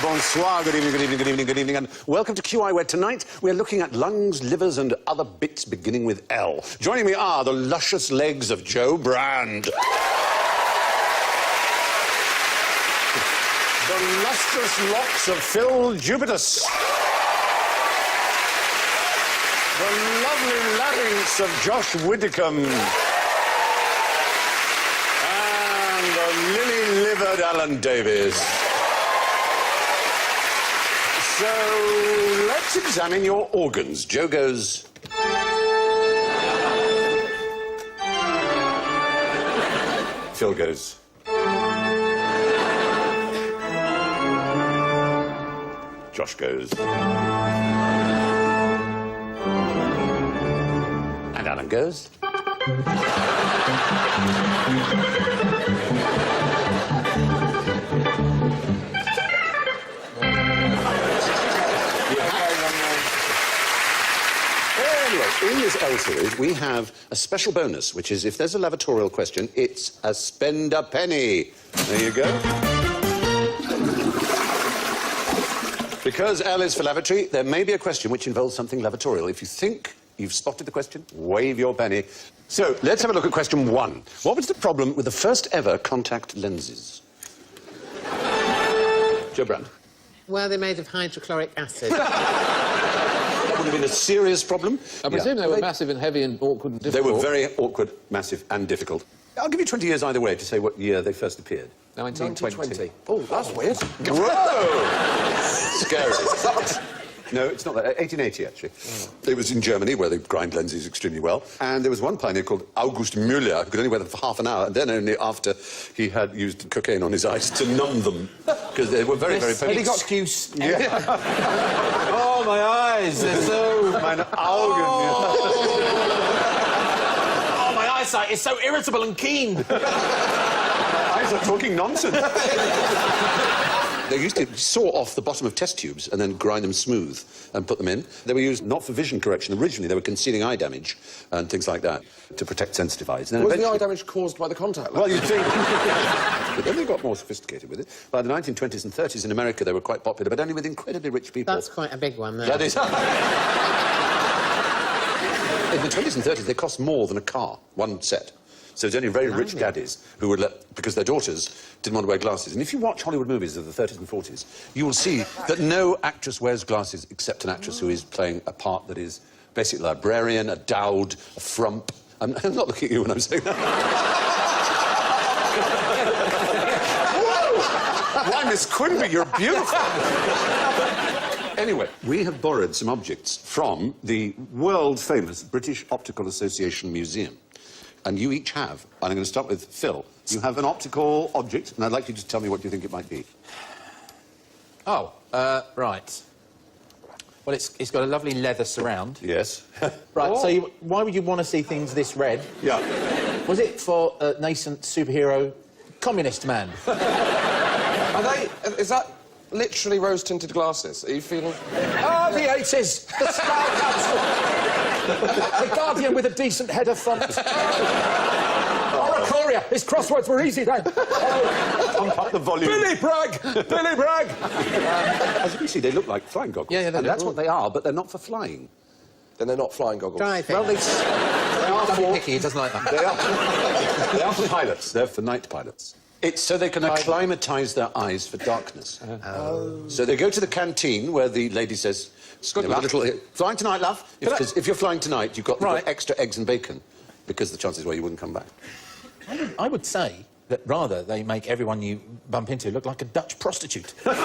Bonsoir, good evening, good evening, good evening, good evening, and welcome to QI, where tonight we're looking at lungs, livers, and other bits beginning with L. Joining me are the luscious legs of Joe Brand. The lustrous locks of Phil Jupitus. The lovely larynx of Josh Widdicombe. And the lily-livered Alan Davies. So, let's examine your organs. Joe goes... Phil goes... Josh goes... And Alan goes... Anyway, in this L series, we have a special bonus, which is if there's a lavatorial question, it's a spend a penny. There you go. Because L is for lavatory, there may be a question which involves something lavatorial. If you think you've spotted the question, wave your penny. So, let's have a look at question 1. What was the problem with the first ever contact lenses? Joe Brand. Well, they're made of hydrochloric acid. That would have been a serious problem. I presume they were massive and heavy and awkward and difficult. They were very awkward, massive and difficult. I'll give you 20 years either way to say what year they first appeared. 1920. Oh, that's weird. Whoa! Scary. No, it's not that. 1880, actually. Oh. It was in Germany, where they grind lenses extremely well. And there was one pioneer called August Müller, who could only wear them for half an hour, and then only after he had used cocaine on his eyes to numb them, because they were very, very painful. He got excuse. Yeah. Oh, my eyes, they're so... Meine Augen. Oh, my eyesight is so irritable and keen. My eyes are talking nonsense. They used to saw off the bottom of test tubes and then grind them smooth and put them in. They were used not for vision correction. Originally, they were concealing eye damage and things like that to protect sensitive eyes. Was the eye damage caused by the contact lens? Well, you'd think. But then they got more sophisticated with it. By the 1920s and 30s in America, they were quite popular, but only with incredibly rich people. That's quite a big one, though. That is. In the 20s and 30s, they cost more than a car, one set. So it's only very rich daddies who would let... because their daughters didn't want to wear glasses. And if you watch Hollywood movies of the 30s and 40s, you will see that no actress wears glasses except an actress who is playing a part that is basically a librarian, a dowd, a frump. I'm not looking at you when I'm saying that. Whoa! Why, Miss Quimby, you're beautiful. Anyway, we have borrowed some objects from the world-famous British Optical Association Museum. And you each have, and I'm going to start with Phil, you have an optical object, and I'd like you to tell me what you think it might be. Oh, right. Well, it's got a lovely leather surround. Yes. Right, so why would you want to see things this red? Yeah. Was it for a nascent superhero communist man? Are they... Is that literally rose-tinted glasses? Are you feeling... Oh, the 80s! The Star Capsule! The Guardian with a decent header font. Oracoria! His crosswords were easy then. Pump up the volume. Billy Bragg! Billy Bragg! As you can see, they look like flying goggles. Yeah, and that's what they are, but they're not for flying. Then they're not flying goggles. Driving. Well, they are for... Picky, he doesn't like that. They are for pilots. They're for night pilots. It's so they can acclimatise their eyes for darkness. Oh. So they go to the canteen where the lady says, "Good luck. Flying tonight, love." If you're flying tonight, you've got extra eggs and bacon, because the chances were you wouldn't come back. I would say that rather they make everyone you bump into look like a Dutch prostitute. There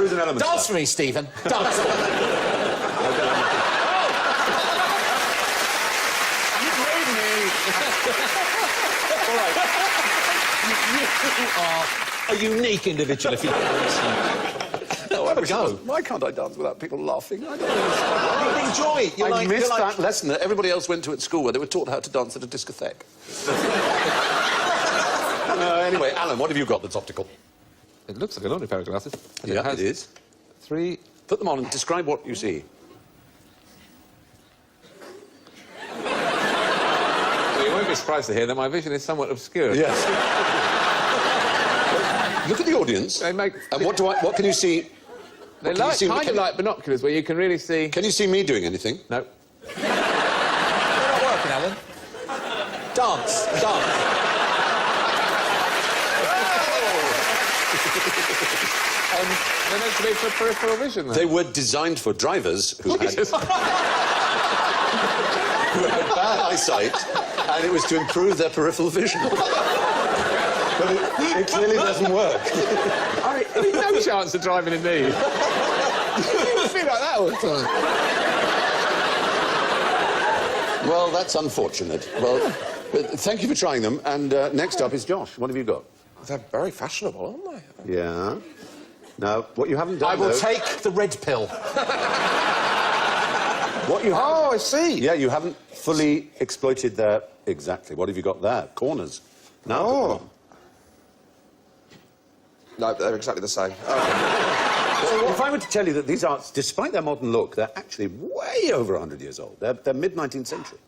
is an element. Dance for me, Stephen. Dance for me. You made me. All right. You are a unique individual if you don't No, why can't I dance without people laughing? I don't understand. enjoy. I missed that lesson that everybody else went to at school where they were taught how to dance at a discotheque. Anyway, Alan, what have you got that's optical? It looks like a lovely pair of glasses. Yeah, it is. 3... Put them on and describe what you see. Well, you won't be surprised to hear that my vision is somewhat obscure. Yes. Look at the audience. They make... And what can you see? They're What can you like, see- kind of like binoculars where you can really see... Can you see me doing anything? No. You're not working, Alan. Dance. They're meant to be for peripheral vision, then. They were designed for drivers who had bad eyesight, and it was to improve their peripheral vision. But it clearly doesn't work. I mean, no chance of driving in these. You feel like that all the time. Well, that's unfortunate. Well, but thank you for trying them. And next up is Josh. What have you got? They're very fashionable, aren't they? Yeah. Now, what you haven't done, I will though- take the red pill. What you Oh, I see. Yeah, you haven't fully exploited their... Exactly. What have you got there? Corners. Now, Oh. No, they're exactly the same. Oh. if I were to tell you that these arts, despite their modern look, they're actually way over 100 years old. They're mid-19th century.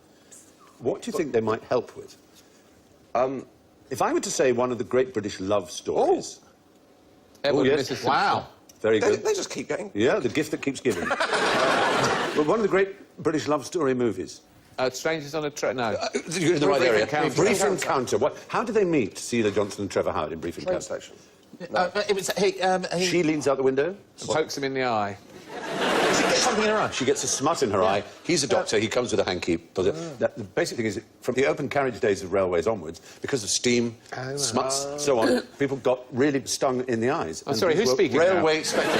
What do you think they might help with? If I were to say one of the great British love stories... Edward yes. and Mrs. Simpson. Wow. Very They, good. they just keep getting... Yeah, the gift that keeps giving. But one of the great British love story movies. Strangers on a Train. No. You're in the right Brief area. Encounter. Brief Encounter. How do they meet, Celia Johnson and Trevor Howard in Brief Train Encounter? station. It was... He She leans out the window. Pokes him in the eye. gets something in her eye. She gets a smut in her eye. He's a doctor. He comes with a hanky. But the basic thing is, from the open carriage days of railways onwards, because of steam, smuts, so on, people got really stung in the eyes. I'm sorry, these who's were speaking now? Railway spectacles.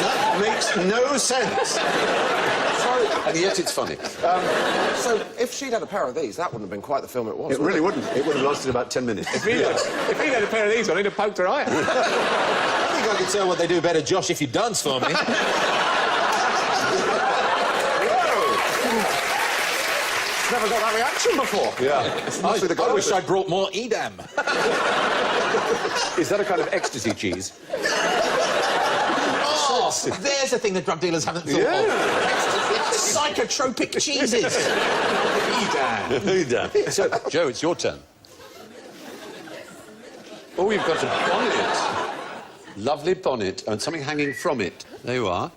That makes no sense. And yet it's funny. So, if she'd had a pair of these, that wouldn't have been quite the film it was. It really wouldn't. It would have lasted about 10 minutes. If he'd had a pair of these on, he'd have poked her eye out. I think I could tell what they do better, Josh, if you dance for me. Never got that reaction before. Yeah. I wish I'd brought more Edam. Is that a kind of ecstasy cheese? Oh, there's a thing that drug dealers haven't thought of. Psychotropic cheeses. Edam. So, Joe, it's your turn. Oh, you've got a bonnet. Lovely bonnet and something hanging from it. There you are.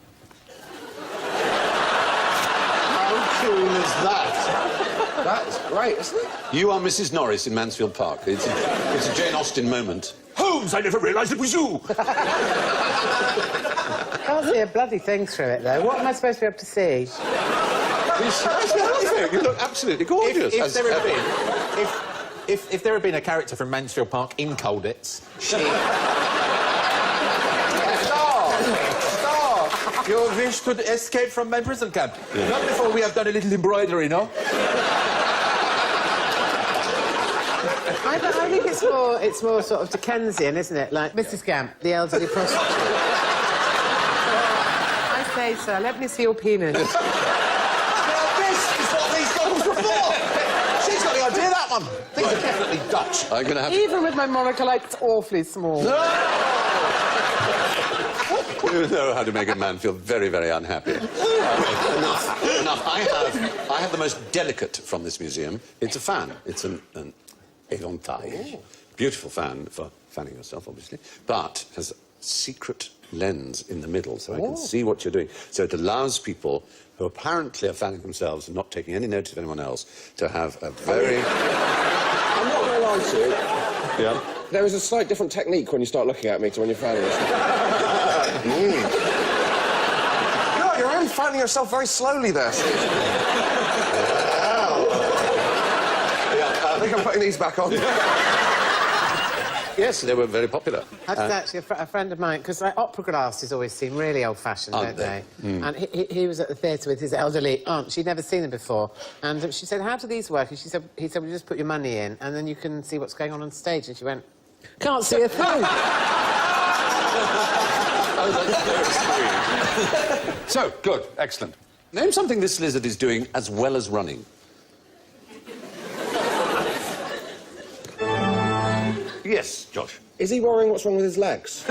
How cool is that? That's great, isn't it? You are Mrs. Norris in Mansfield Park. It's a Jane Austen moment. Holmes, I never realised it was you! Can't see a bloody thing through it, though. What am I supposed to be able to see? You look absolutely gorgeous. If there had been a character from Mansfield Park in Colditz, she... Stop! You wish to escape from my prison camp. Not before we have done a little embroidery, no? I think it's more sort of Dickensian, isn't it? Like Mrs. Gamp, the elderly prostitute. I say, sir, let me see your penis. This is what these goggles were for! She's got the idea, that one. These are definitely Dutch. I'm going to have to... Even with my monocle, it's awfully small. You know how to make a man feel very, very unhappy. Enough. I have the most delicate from this museum. It's a fan. It's an éventail. Beautiful fan for fanning yourself, obviously, but has a secret lens in the middle, so I can see what you're doing. So it allows people who apparently are fanning themselves and not taking any notice of anyone else to have a very... I'm not going to lie to you. Yeah? There is a slight different technique when you start looking at me to when you're fanning yourself. No, you're only fanning yourself very slowly there, Steve. I think I'm putting these back on. Yes, they were very popular. That's actually a friend of mine, because opera glasses always seem really old-fashioned, Aren't don't they? And he was at the theatre with his elderly aunt. She'd never seen them before. And she said, how do these work? And he said, well, you just put your money in, and then you can see what's going on stage. And she went, can't see a thing. So, good, excellent. Name something this lizard is doing as well as running. Yes, Josh. Is he worrying what's wrong with his legs?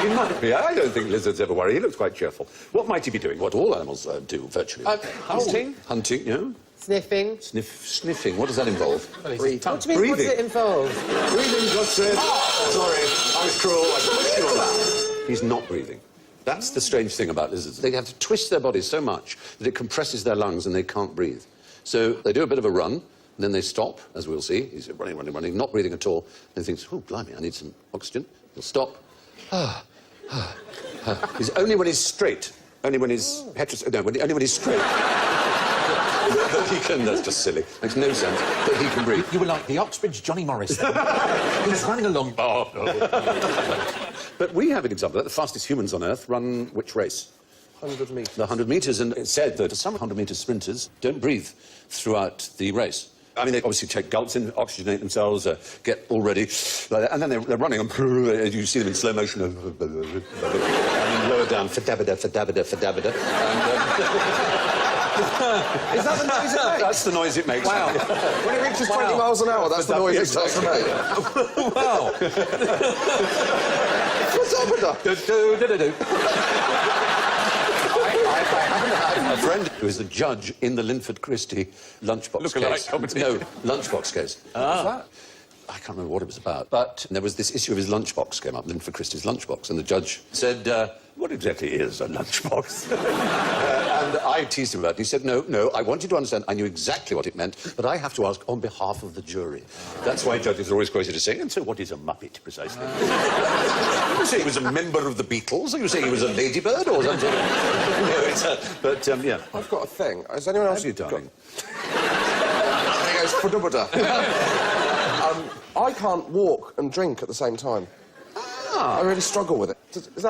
He might be. I don't think lizards ever worry. He looks quite cheerful. What might he be doing? What all animals do, virtually. Hunting? Hunting, yeah. Sniffing. Sniffing. What does that involve? What do you mean, what's it involve? Breathing, God said. Sorry, I was cruel. I pushed you on that. He's not breathing. That's the strange thing about lizards. They have to twist their bodies so much that it compresses their lungs and they can't breathe. So they do a bit of a run, and then they stop, as we'll see. He's running, not breathing at all. And he thinks, oh, blimey, I need some oxygen. He'll stop. It's only when he's straight, only when he's only when he's straight. That he can, that's just silly. Makes no sense. But he can breathe. You were like the Oxbridge Johnny Morris. He was running along. But we have an example. The fastest humans on Earth run which race? 100 metres. The 100 metres, and it's said that some 100-metre sprinters don't breathe throughout the race. I mean, they obviously take gulps in, oxygenate themselves, get all ready, like that, and then they're running, and you see them in slow motion, and then lower down, fadabada, fadabada, fadabada. Is that the noise it makes? That's the noise it makes. Wow. When it reaches 20 miles an hour, that's the noise it starts to make. Wow. A friend who is the judge in the Linford Christie lunchbox case. No, lunchbox case. Ah. I can't remember what it was about, but there was this issue of his lunchbox came up, Linford Christie's lunchbox, and the judge said, what exactly is a lunchbox? And I teased him about it. He said, no, I want you to understand, I knew exactly what it meant, but I have to ask on behalf of the jury. That's why judges are always quoted as saying, and so what is a Muppet, precisely? You say he was a member of the Beatles, or you say he was a ladybird, or something? No, it's a... But, yeah. I've got a thing. Has anyone else... Have you, darling? There goes fadabada. I can't walk and drink at the same time. I really struggle with it. Is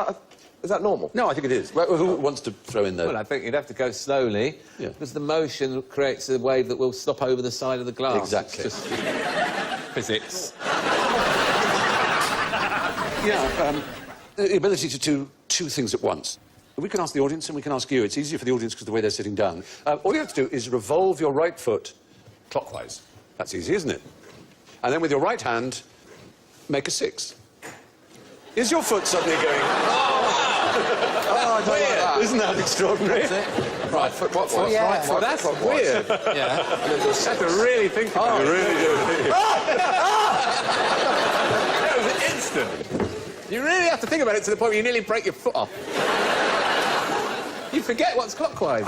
that normal? No, I think it is. Well, who wants to throw in there? Well, I think you'd have to go slowly, because the motion creates a wave that will stop over the side of the glass. Exactly. It's just physics. Yeah, the ability to do two things at once. We can ask the audience and we can ask you. It's easier for the audience because of the way they're sitting down. All you have to do is revolve your right foot clockwise. That's easy, isn't it? And then with your right hand, make a 6. Is your foot suddenly going... Oh, I don't like that. Isn't that extraordinary? Right foot, what foot? Yeah. Right foot, That's clockwise. weird. Yeah. You have to really think about it. You really do. That was an instant. You really have to think about it to the point where you nearly break your foot off. You forget what's clockwise.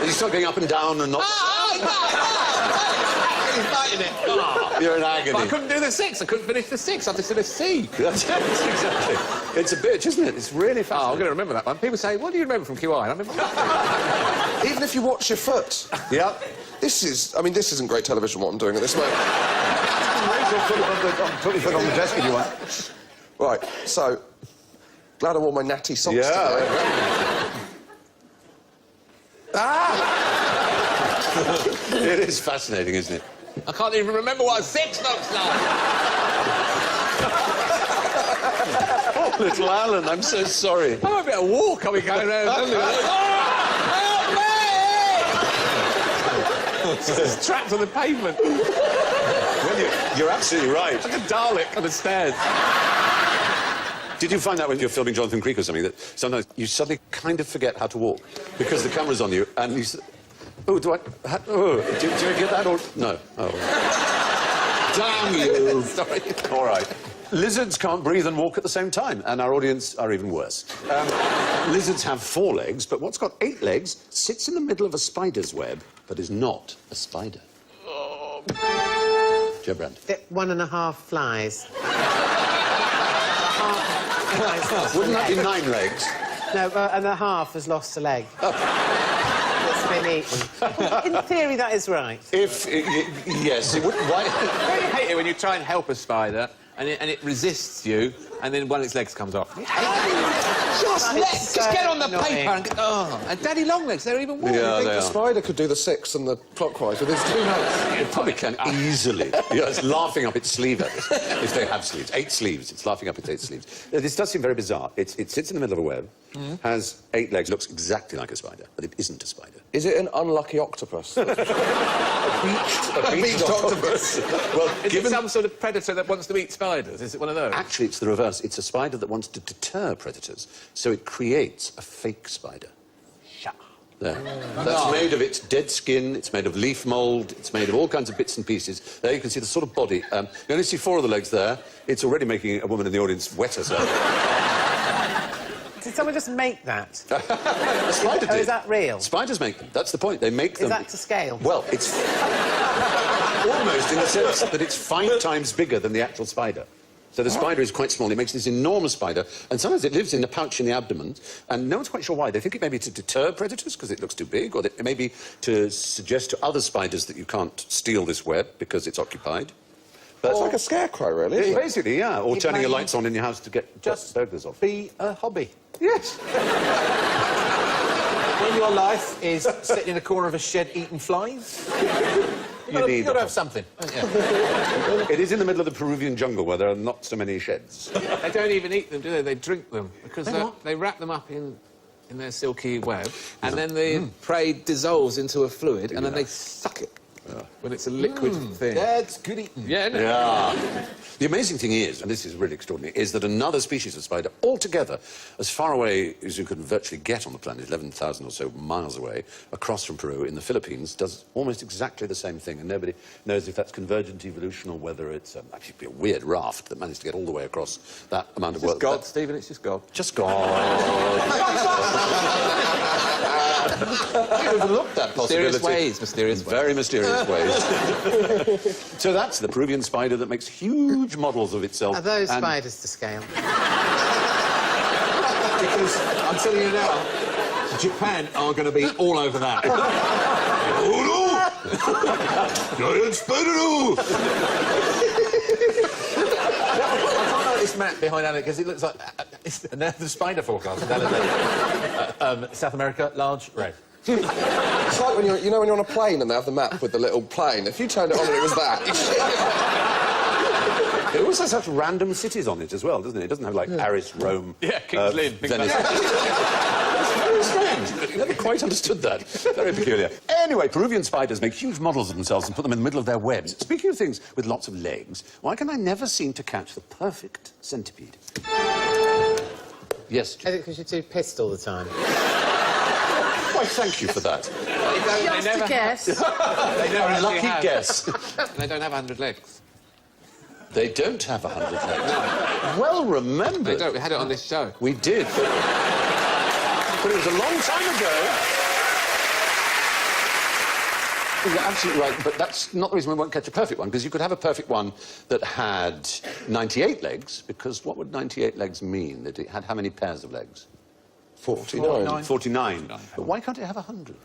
You start going up and down and not... He's biting it. You're in agony. But I couldn't do the 6. I couldn't finish the 6. I just did a C. That's exactly. It's a bitch, isn't it? It's really Oh, I'm fascinating. going to remember that one. People say, what do you remember from QI? I remember... Even if you watch your foot. Yeah. This isn't great television, what I'm doing at this moment. Put your foot on the desk if you want. Right, so... Glad I wore my natty socks today. It is fascinating, isn't it? I can't even remember what a 6 looks like. Oh, little Alan, I'm so sorry. I might be able to walk. I'll be going around. Help me! It's trapped on the pavement. Well, you're absolutely right. Like a Dalek on the stairs. Did you find that when you're filming Jonathan Creek or something, that sometimes you suddenly kind of forget how to walk because the camera's on you and you... Oh, do you get that or... No. Oh. Damn you. Sorry. All right. Lizards can't breathe and walk at the same time, and our audience are even worse. Lizards have 4 legs, but what's got 8 legs sits in the middle of a spider's web, but is not a spider. Oh. Joe Brand. 1.5 flies. Wouldn't that be 9 legs? No, and a half has lost a leg. It's been eaten. In theory, that is right. Yes, it would... Why... Don't you hate it when you try and help a spider and it resists you and then one of its legs comes off? Just get on the paper and... And Daddy Longlegs, they're even worse. Yeah, I think they the are. spider could do the 6 and the clockwise with his 2 legs. It probably can easily. Yeah, it's laughing up its sleeve at us. If they have sleeves. 8 sleeves. It's laughing up its 8 sleeves. This does seem very bizarre. It sits in the middle of a web, has 8 legs, looks exactly like a spider, but it isn't a spider. Is it an unlucky octopus? A beached octopus. Well, Is it some sort of predator that wants to eat spiders? spiders? Is it one of those? Actually, it's the reverse. It's a spider that wants to deter predators, so it creates a fake spider. There. That's made of its dead skin, it's made of leaf mould, it's made of all kinds of bits and pieces. There you can see the sort of body. You only see 4 of the legs there. It's already making a woman in the audience wet herself. Did someone just make that? A spider did. Oh, is that real? Spiders make them. That's the point. They make them... Is that to scale? Well, it's... almost in the sense that it's 5 times bigger than the actual spider. So the spider is quite small. It makes this enormous spider, and sometimes it lives in a pouch in the abdomen, and no one's quite sure why. They think it may be to deter predators because it looks too big, or it may be to suggest to other spiders that you can't steal this web because it's occupied. But It's like a scarecrow, really, isn't it? basically, yeah. Or It turning your may lights on in your house to get Just burglars off. be a hobby. Yes. When your life is sitting in a corner of a shed eating flies, you've got to have something. Yeah. It is in the middle of the Peruvian jungle where there are not so many sheds. They don't even eat them, do they? They drink them. Because they wrap them up in their silky web, and then the prey dissolves into a fluid, and then they suck it when it's a liquid thing. That's good eating. Yeah, isn't it? Yeah. The amazing thing is, and this is really extraordinary, is that another species of spider, altogether, as far away as you can virtually get on the planet, 11,000 or so miles away, across from Peru in the Philippines, does almost exactly the same thing, and nobody knows if that's convergent evolution or whether it's actually be a weird raft that managed to get all the way across that amount of It's work. just God, Stephen, it's just God. Just God. I overlooked that possibility. Mysterious ways, mysterious ways. Very mysterious ways. So that's the Peruvian spider that makes huge models of itself. Are those and- spiders to scale? Because I'm telling you now, Japan are going to be all over that. Oh no! Giant spider! I can't like this map behind Alec because it looks like it's the spider forecast. South America, large, red. It's like when you're, when you're on a plane and they have the map with the little plane. If you turned it on and it was that... It also has such random cities on it as well, doesn't it? It doesn't have, like, Paris, Rome... Yeah, King's Lynn. Venice. It's very strange. I never quite understood that. Very peculiar. Anyway, Peruvian spiders make huge models of themselves and put them in the middle of their webs. Speaking of things with lots of legs, why can I never seem to catch the perfect centipede? Yes, Is it because you're too pissed all the time? why, thank you for that. Just a guess. They never A actually lucky have. guess. They don't have 100 legs. They don't have 100 legs. Well remembered. They don't. We had it on this show. We did, but it was a long time ago. You're absolutely right, but that's not the reason we won't catch a perfect one, because you could have a perfect one that had 98 legs, because what would 98 legs mean? That it had how many pairs of legs? 49. 49. But why can't it have 100?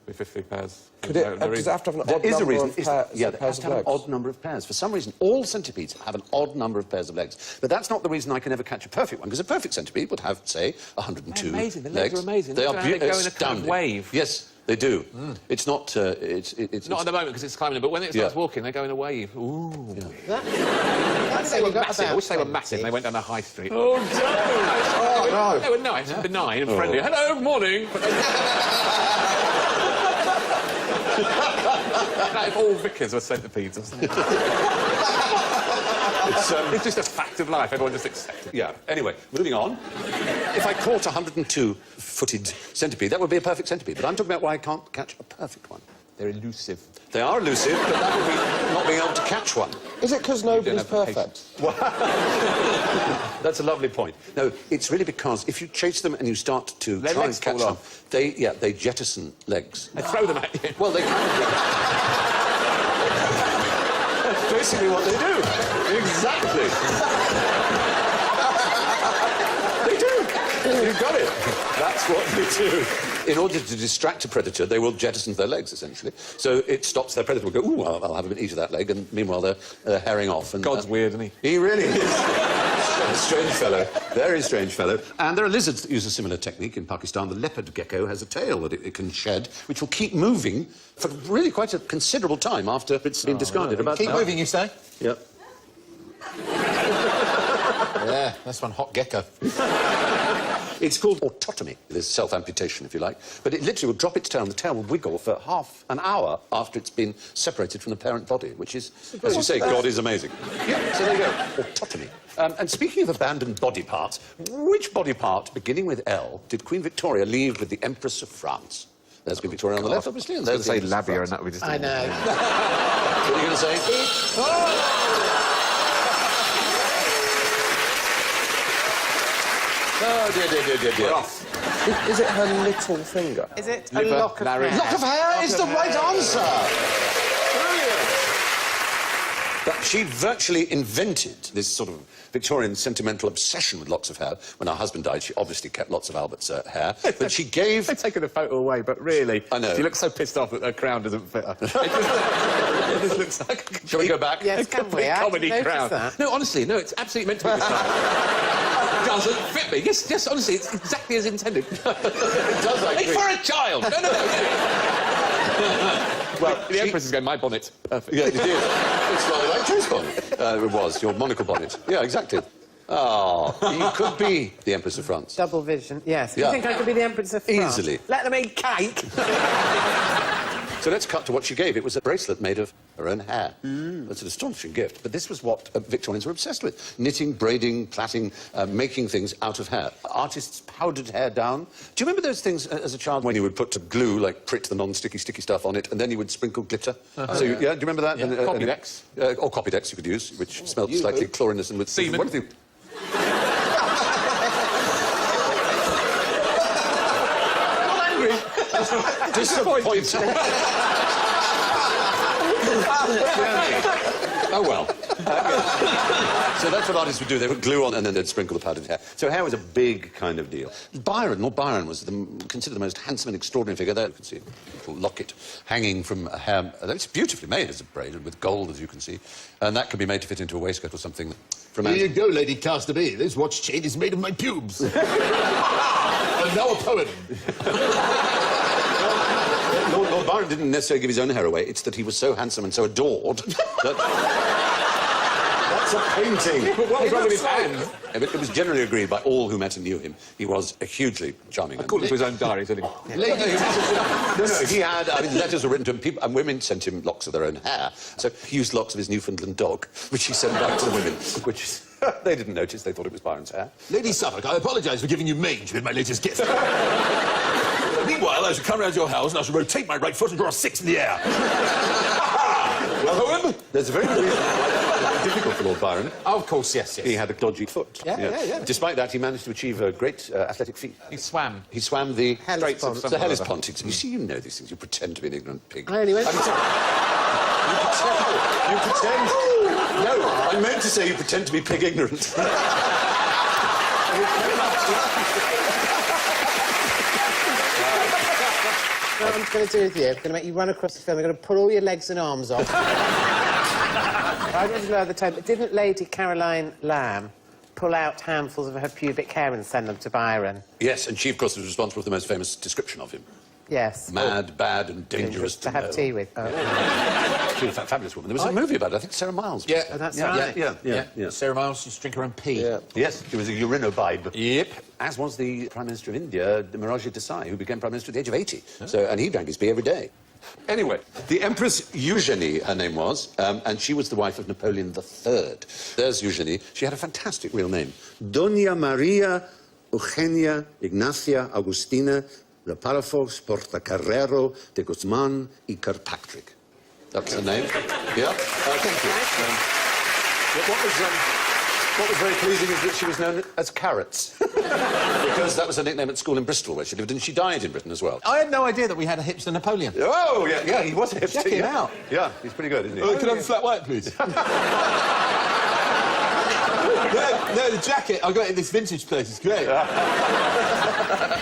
With 50 pairs. Could it... Does it have to have an There odd is a number reason. of pairs, Yeah, it has pairs to of have legs? an odd number of pairs. For some reason, all centipedes have an odd number of pairs of legs. But that's not the reason I can ever catch a perfect one, because a perfect centipede would have, say, 102 They're amazing. The legs are amazing. They Look are at how they go in a kind of astounding. wave. Yes, they do. It's not... it's Not at the moment because it's climbing, but when it starts Yeah. walking, they go in a wave. Ooh. That's They were massive. I wish they were massive. And they went down the high street. Oh, no! They were nice and benign and friendly. Hello, morning. Like if all vicars were centipedes or something. It's just a fact of life. Everyone just accepts it. Yeah. Anyway, moving on. If I caught a 102-footed centipede, that would be a perfect centipede. But I'm talking about why I can't catch a perfect one. They're elusive. They are elusive, but that would be not being able to catch one. Is it because nobody's have the perfect? That's a lovely point. No, it's really because if you chase them and you start to Their try legs and catch fall them, off. they jettison legs. They throw them at you. Well, they kind of... That's basically what they do. Exactly. They do. You've got it. That's what they do. In order to distract a predator, they will jettison their legs, essentially. So it stops their predator will go, ooh, I'll have a bit each of that leg, and meanwhile they're herring off. And, God's weird, isn't he? He really is. A strange fellow. Very strange fellow. And there are lizards that use a similar technique. In Pakistan, the leopard gecko has a tail that it can shed, which will keep moving for really quite a considerable time after it's been discarded. About Keep moving, you say? Yep. Yeah, that's one hot gecko. It's called autotomy. There's self-amputation, if you like. But it literally will drop its tail, and the tail will wiggle for half an hour after it's been separated from the parent body, which is, as you say, God is amazing. Yeah, so there you go, autotomy. And speaking of abandoned body parts, which body part, beginning with L, did Queen Victoria leave with the Empress of France? There's Queen Victoria on the left, obviously, and there's the say Empress of labia, France. and that we just. I know. What are you going to say? Oh, dear. Is it her little finger? Is it Liver, a lock of Larry. hair? Lock of hair is the right answer. But she virtually invented this sort of Victorian sentimental obsession with locks of hair. When her husband died, she obviously kept lots of Albert's hair, but she gave... They've taken the photo away, but really, I know. She looks so pissed off that her crown doesn't fit her. It just looks like. Shall we go back? Yes, a can we? complete I comedy didn't notice crown. that. No, honestly, no, it's absolutely meant to be this way. It doesn't fit me. Yes, honestly, it's exactly as intended. It does, I agree. For a child! No. Well, The Empress is going, my bonnet's perfect. Yeah, it did. It's rather like Joe's bonnet. It was, your monocle bonnet. Yeah, exactly. Oh, you could be the Empress of France. Double vision, yes. Yeah. You think I could be the Empress of France? Easily. Let them eat cake. So let's cut to what she gave. It was a bracelet made of her own hair. That's an astonishing gift. But this was what Victorians were obsessed with. Knitting, braiding, plaiting, making things out of hair. Artists powdered hair down. Do you remember those things as a child when you would put glue, like Prit, the non-sticky, sticky stuff on it, and then you would sprinkle glitter? So, do you remember that? Yeah. Copydex. Or Copydex you could use, which smelled slightly chlorinous and with... Semen. What do you... Disappointed. Oh, well. So that's what artists would do. They would glue on and then they'd sprinkle the powdered hair. So hair was a big kind of deal. Lord Byron was considered the most handsome and extraordinary figure there. You can see a little locket hanging from a hair. It's beautifully made as a braid with gold, as you can see. And that can be made to fit into a waistcoat or something. From Here you go, Lady Casterby. This watch chain is made of my pubes. And now a poem. Lord Byron didn't necessarily give his own hair away. It's that he was so handsome and so adored that... That's a painting. But what was wrong with his hand? It was generally agreed by all who met and knew him. He was a hugely charming man. According to his own diary, didn't he? Lady No, he had... I mean, letters were written to him, people, and women sent him locks of their own hair. So he used locks of his Newfoundland dog, which he sent back to the women, which... They didn't notice. They thought it was Byron's hair. Lady Suffolk, I apologise for giving you mange with my latest gift. Meanwhile, I shall come round your house and I shall rotate my right foot and draw a 6 in the air. Well, however, there's a very good reason why it was difficult for Lord Byron. Oh, of course, yes. He had a dodgy foot. Yeah. Despite that, he managed to achieve a great athletic feat. He swam. He swam the Hellespont. Straits of the Hellespont. You see, you know these things. You pretend to be an ignorant pig. I only went... You pretend. No, I meant to say you pretend to be pig ignorant. What I'm going to do with you, I'm going to make you run across the film. I'm going to pull all your legs and arms off. I don't know the time, but didn't Lady Caroline Lamb pull out handfuls of her pubic hair and send them to Byron? Yes, and she, of course, was responsible for the most famous description of him. Yes. Mad, bad, and dangerous to have tea with. Oh. She was a fabulous woman. There was a movie about it. I think Sarah Miles. Yeah, Oh, that's right. Yeah. Sarah Miles used to drink her own pee. Yeah. Yes, she was a urinobibe. Yep. As was the Prime Minister of India, Morarji Desai, who became Prime Minister at the age of 80. So, and he drank his pee every day. Anyway, the Empress Eugenie, her name was, and she was the wife of Napoleon III. There's Eugenie. She had a fantastic real name. Doña Maria Eugenia Ignacia Agustina de Palafox Portacarrero de Guzman y Kirkpatrick. That's her name. Yeah. Thank you. What was very pleasing is that she was known as Carrots. Because that was her nickname at school in Bristol, where she lived, and she died in Britain as well. I had no idea that we had a hipster Napoleon. Oh, yeah, he was a hipster. Check him yeah. out. Yeah, he's pretty good, isn't he? Can I have a flat white, please? no, the jacket I got in this vintage place is great.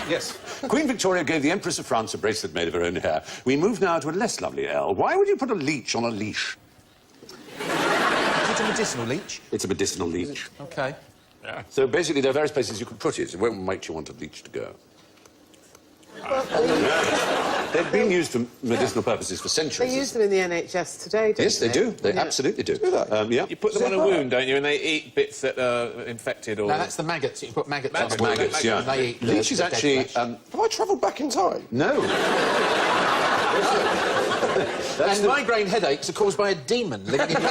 Yes. Queen Victoria gave the Empress of France a bracelet made of her own hair. We move now to a less lovely Elle. Why would you put a leech on a leash? Is it a medicinal leech? It's a medicinal leech. OK. So basically, there are various places you can put it. Where might you want a leech to go? They've been used for medicinal purposes for centuries. They use them in the NHS today, don't Yes, they do. They Yeah. absolutely do. Yeah. You put them on a wound, don't you, and they eat bits that are infected or... No, that's the maggots. You can put maggots on That's the wound. maggots, yeah. And they eat Leech is the dead actually... flesh. Have I travelled back in time? No. And migraine headaches are caused by a demon living in...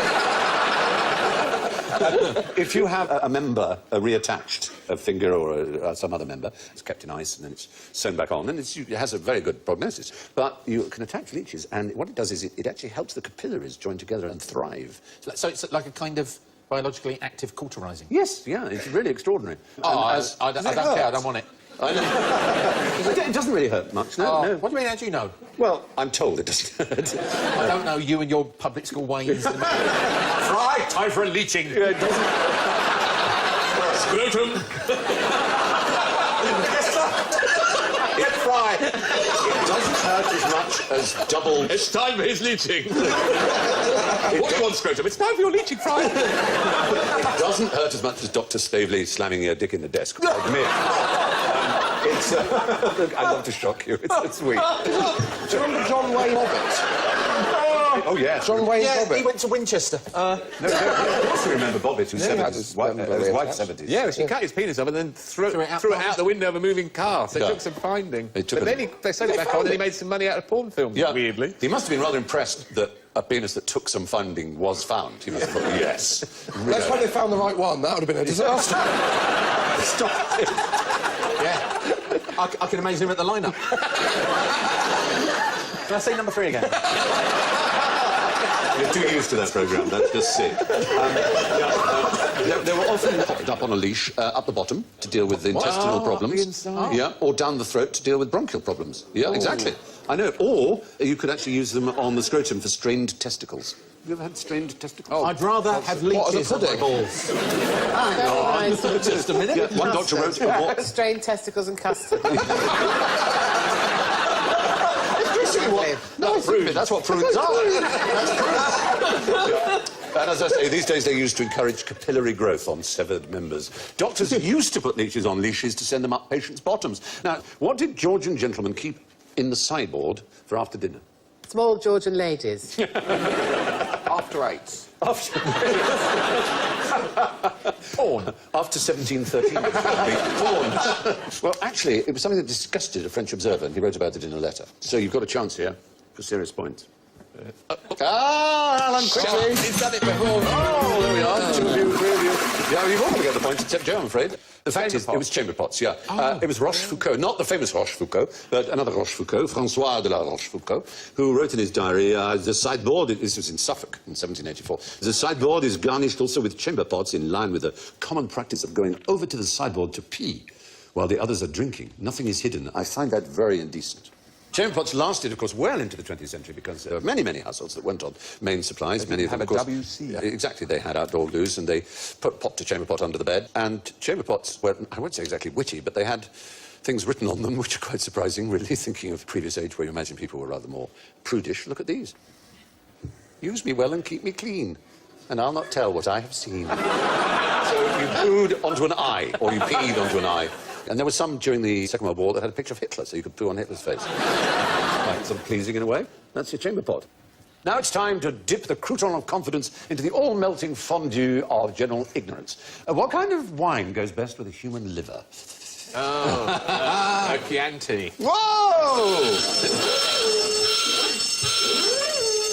If you have a member reattached, a finger or some other member, it's kept in ice and then it's sewn back on, and it has a very good prognosis. But you can attach leeches, and what it does is it actually helps the capillaries join together and thrive. So it's like a kind of biologically active cauterising. Yes, yeah, it's really extraordinary. Oh, And I don't care. I don't want it. I know. It doesn't really hurt much, no, Oh, no. What do you mean, how do you know? Well, I'm told it doesn't hurt. I don't know you and your public school ways. Fry, time for a leeching. Yeah, it doesn't... Scrotum. Get Fry. It doesn't hurt as much as double... It's time for his leeching. What do you want, Scrotum? It's time for your leeching, Fry. It doesn't hurt as much as Dr. Stavely slamming your dick in the desk, I admit. It's... look, I love to shock you. It's sweet. Do you remember John Wayne Bobbitt? Oh, yeah. John Wayne Yeah, Bobbitt. he went to Winchester. No, I also remember Bobbitt, who's Yeah, he had 70s. his Wife, member his wife's reattached. 70s. Yeah, she cut his penis off and then threw it out the window of a moving car. So it Yeah. took some finding. It took but a- then they sewed it back on and he made some money out of porn films, Yeah. weirdly. He must have been rather impressed that a penis that took some funding was found. He must have thought, yes. Let's hope they found the right one. That would have been a disaster. Stop it. Yeah. I can imagine him at the lineup. Can I say number 3 again? You're too used to that programme, that's just sick. They were often popped up on a leash up the bottom to deal with intestinal problems. the inside. Yeah, or down the throat to deal with bronchial problems. Yeah, exactly. I know. Or you could actually use them on the scrotum for strained testicles. Have you ever had strained testicles? I'd rather have leeches on my balls. Very nice. Just a minute. Yeah, one doctor wrote a more... Strained testicles and custard. No, that's what prunes are. And as I say, these days they're used to encourage capillary growth on severed members. Doctors used to put leeches on leashes to send them up patients' bottoms. Now, what did Georgian gentlemen keep in the sideboard for after dinner? Small Georgian ladies. After 8. Porn. After 1713. Porn. Well, actually, it was something that disgusted a French observer, and he wrote about it in a letter. So you've got a chance here for serious points. Alan, quickly! He's done it before. Oh, there we are. 2 of you, 3 of you. Yeah, you've all got to get the points, except Joe, I'm afraid. The fact is, it was chamber pots, yeah. It was Rochefoucauld, not the famous Rochefoucauld, but another Rochefoucauld, François de la Rochefoucauld, who wrote in his diary, the sideboard, this was in Suffolk in 1784, the sideboard is garnished also with chamber pots in line with the common practice of going over to the sideboard to pee while the others are drinking. Nothing is hidden. I find that very indecent. Chamber pots lasted, of course, well into the 20th century because there were many, many households that went on main supplies. Many of them, of course... WC. Yeah, exactly. They had outdoor loos and they popped a chamber pot under the bed. And chamber pots were, I won't say exactly witty, but they had things written on them which are quite surprising, really, thinking of previous age where you imagine people were rather more prudish. Look at these. Use me well and keep me clean, and I'll not tell what I have seen. So you pooed onto an eye, or you peed onto an eye. And there were some during the Second World War that had a picture of Hitler, so you could poo on Hitler's face. Quite sort of pleasing in a way. That's your chamber pot. Now it's time to dip the crouton of confidence into the all-melting fondue of general ignorance. What kind of wine goes best with a human liver? A Chianti. Whoa!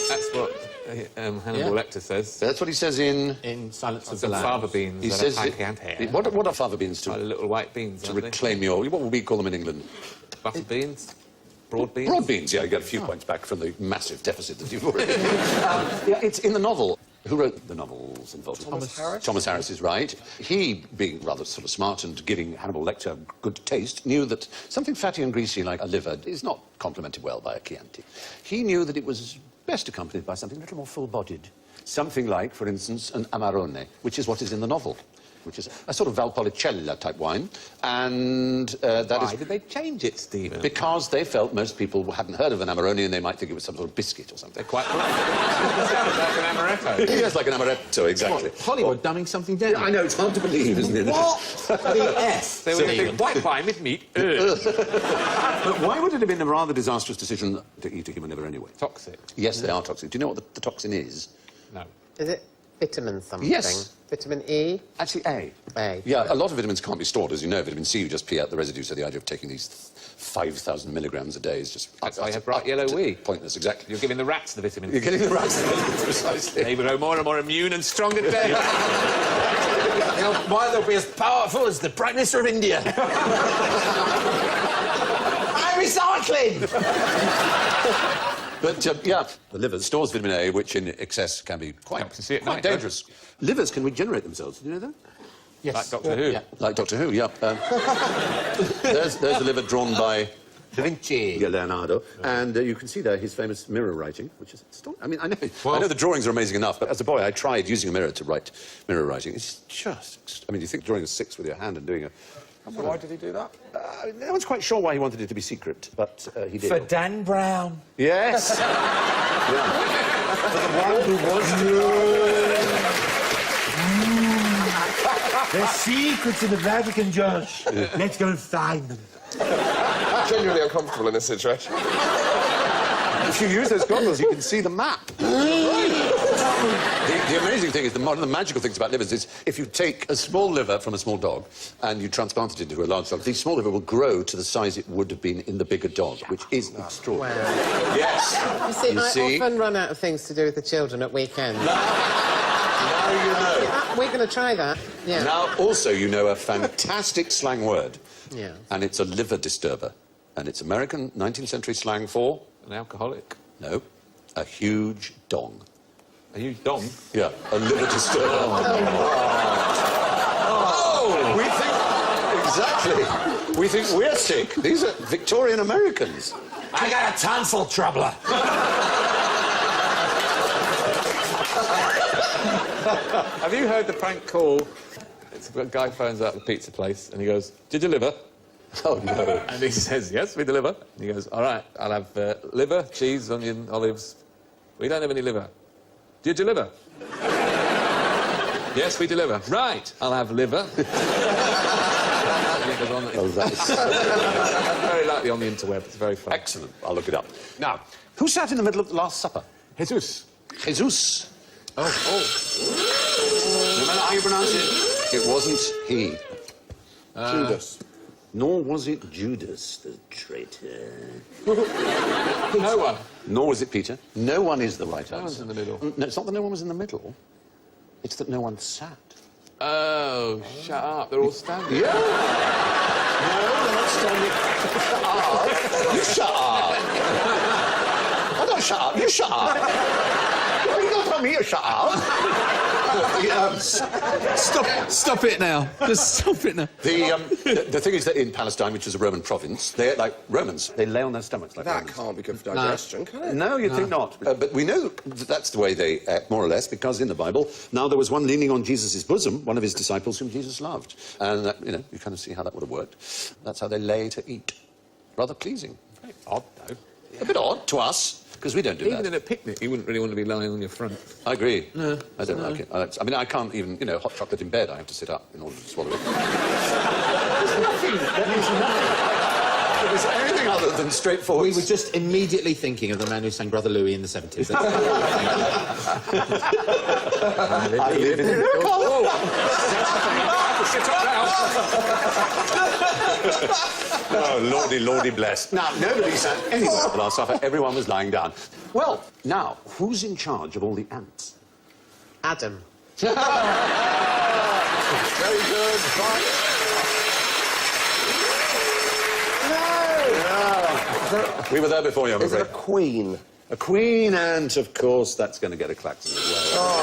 That's what Hannibal Lecter says. That's what he says in... In Silence of the Some Lambs. fava beans. He that says... are Chianti. What are fava beans Like to little white beans, aren't they? reclaim your... What would we call them in England? Butter beans? Broad beans? Broad beans, yeah, you get a few points back from the massive deficit that you've already... yeah, it's in the novel. Who wrote the novels involved? Thomas Harris? Thomas Harris is right. He, being rather sort of smart and giving Hannibal Lecter good taste, knew that something fatty and greasy like a liver is not complemented well by a Chianti. He knew that it was best accompanied by something a little more full-bodied. Something like, for instance, an Amarone, which is what is in the novel. which is a sort of Valpolicella type wine, and that is... Why did they change it, Stephen? Because they felt most people hadn't heard of an Amarone and they might think it was some sort of biscuit or something. They're quite right. It sounds like an amaretto. Yes, like an amaretto, exactly. Hollywood dumbing something down. I know, it's hard to believe, isn't it? What? The S. They were thinking, white wine with meat. But why would it have been a rather disastrous decision to eat a human liver anyway? Toxic. Yes, they are toxic. Do you know what the toxin is? No. Is it vitamin something? Yes. Vitamin E? Actually, A. A. Yeah, a lot of vitamins can't be stored, as you know. Vitamin C, you just pee out the residue, so the idea of taking these 5,000 milligrams a day is just... That's why you have bright yellow wee. Pointless, exactly. You're giving the rats the vitamins. You're getting the rats precisely. They will grow more and more immune and stronger today. Why they'll be as powerful as the Prime Minister of India. I'm recycling! But, yeah, the liver stores vitamin A, which in excess can be quite Helps you see at quite night, dangerous. Livers can regenerate themselves. Did you know that? Yes. Like Doctor Who. Yeah. Like Doctor Who, yeah. There's the liver drawn by Da Vinci. Leonardo, and you can see there his famous mirror writing, which is... I mean, I know the drawings are amazing enough, but as a boy I tried using a mirror to write mirror writing. It's just... I mean, you think drawing a 6 with your hand and doing a... So why did he do that? No one's quite sure why he wanted it to be secret, but he did. For Dan Brown. Yes! Yeah. For the one who was... There's secrets in the Vatican, Josh. Let's go and find them. Genuinely uncomfortable in this situation. If you use those goggles, you can see the map. The amazing thing is, one of the magical things about livers is if you take a small liver from a small dog and you transplant it into a large dog, the small liver will grow to the size it would have been in the bigger dog, which is extraordinary. Wow. Yes. You see, I often run out of things to do with the children at weekends. Now you know. We're going to try that. Yeah. Now, also, you know a fantastic slang word. Yeah. And it's a liver disturber. And it's American 19th century slang for... An alcoholic. No, a huge dong. A huge dong? Yeah, a liver disturber. Oh, we think... Exactly. We think we're sick. These are Victorian Americans. I got a tonsil troubler. Have you heard the prank call? It's a guy phones up the pizza place and he goes, "Did you deliver?" Oh, no. And he says, "Yes, we deliver." And he goes, "All right, I'll have liver, cheese, onion, olives." "We don't have any liver." "Do you deliver?" "Yes, we deliver." "Right, I'll have liver." And it goes on. Oh, that's... Very likely on the interweb. It's very fun. Excellent. I'll look it up. Now, who sat in the middle of the Last Supper? Jesus. Jesus. Oh. No matter how you pronounce it, it wasn't he. Judas. Nor was it Judas, the traitor. No one. Nor was it Peter. No one is the right answer. No one's in the middle. No, it's not that no one was in the middle. It's that no one sat. Oh, shut up. They're all standing. Yeah. No, they're not standing. You shut up. I don't shut up. You shut up. You don't tell me you shut up. Stop it now. Just stop it now. The thing is that in Palestine, which is a Roman province, they're like Romans. They lay on their stomachs like That Romans. can't be good for digestion, can it? No, you'd think not. But we know that that's the way they act, more or less, because in the Bible, now there was one leaning on Jesus' bosom, one of his disciples whom Jesus loved. And, you know, you kind of see how that would have worked. That's how they lay to eat. Rather pleasing. Very odd, though. A bit odd to us, because we don't do Even that. in a picnic, you wouldn't really want to be lying on your front. I agree. No. I don't like it. I mean, I can't even, you know, hot chocolate in bed, I have to sit up in order to swallow it. There's nothing. It was anything other than straightforward. We were just immediately thinking of the man who sang Brother Louie in the 70s. I live in a Oh, lordy, lordy bless. Now, nobody sat anywhere at the Last Supper. Everyone was lying down. Well, now, who's in charge of all the ants? Adam. Very good. No! We were there before you, I'm Is it afraid. a queen? A queen ant, of course, that's going to get a klaxon as well.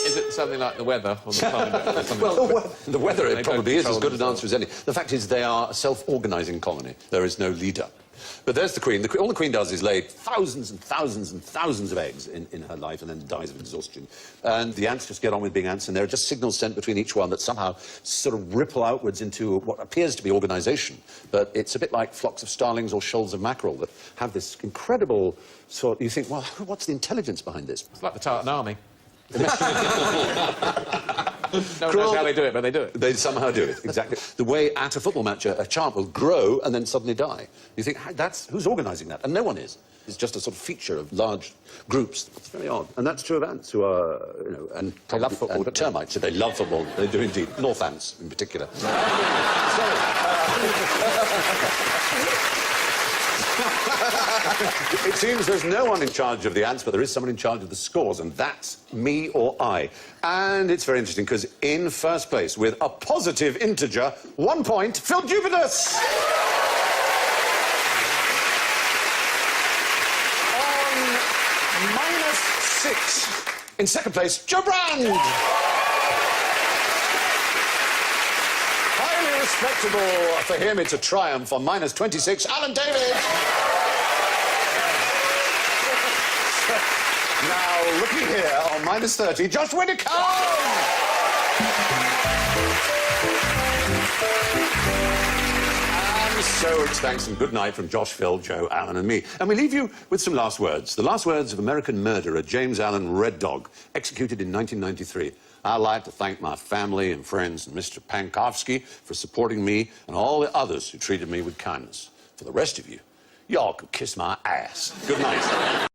Is it something like the weather or the climate? Or something? Well, the weather, They it probably don't is as control good an themselves. answer as any. The fact is they are a self-organising colony. There is no leader. But there's the Queen. All the Queen does is lay thousands and thousands and thousands of eggs in her life and then dies of exhaustion. And the ants just get on with being ants, and there are just signals sent between each one that somehow sort of ripple outwards into what appears to be organisation. But it's a bit like flocks of starlings or shoals of mackerel that have this incredible sort... You think, well, what's the intelligence behind this? It's like the Tartan Army. No one knows how they do it, but they do it. They somehow do it, exactly. The way at a football match a chant will grow and then suddenly die. You think, who's organising that? And no one is. It's just a sort of feature of large groups. It's very odd. And that's true of ants, who are, you know, and They love football, and termites. They love football. They do indeed. North ants, in particular. It seems there's no one in charge of the ants, but there is someone in charge of the scores, and that's me or I. And it's very interesting, because in first place, with a positive integer, 1 point, Phil Juventus! On -6. In second place, Joe Brand! Highly respectable for him, it's a triumph. On -26, Alan David! Now, looking here, on -30, Josh Widdicombe! And so it's thanks and good night from Josh, Phil, Joe, Alan and me. And we leave you with some last words. The last words of American murderer James Allen Red Dog, executed in 1993. I'd like to thank my family and friends and Mr. Pankowski for supporting me and all the others who treated me with kindness. For the rest of you, y'all can kiss my ass. Good night.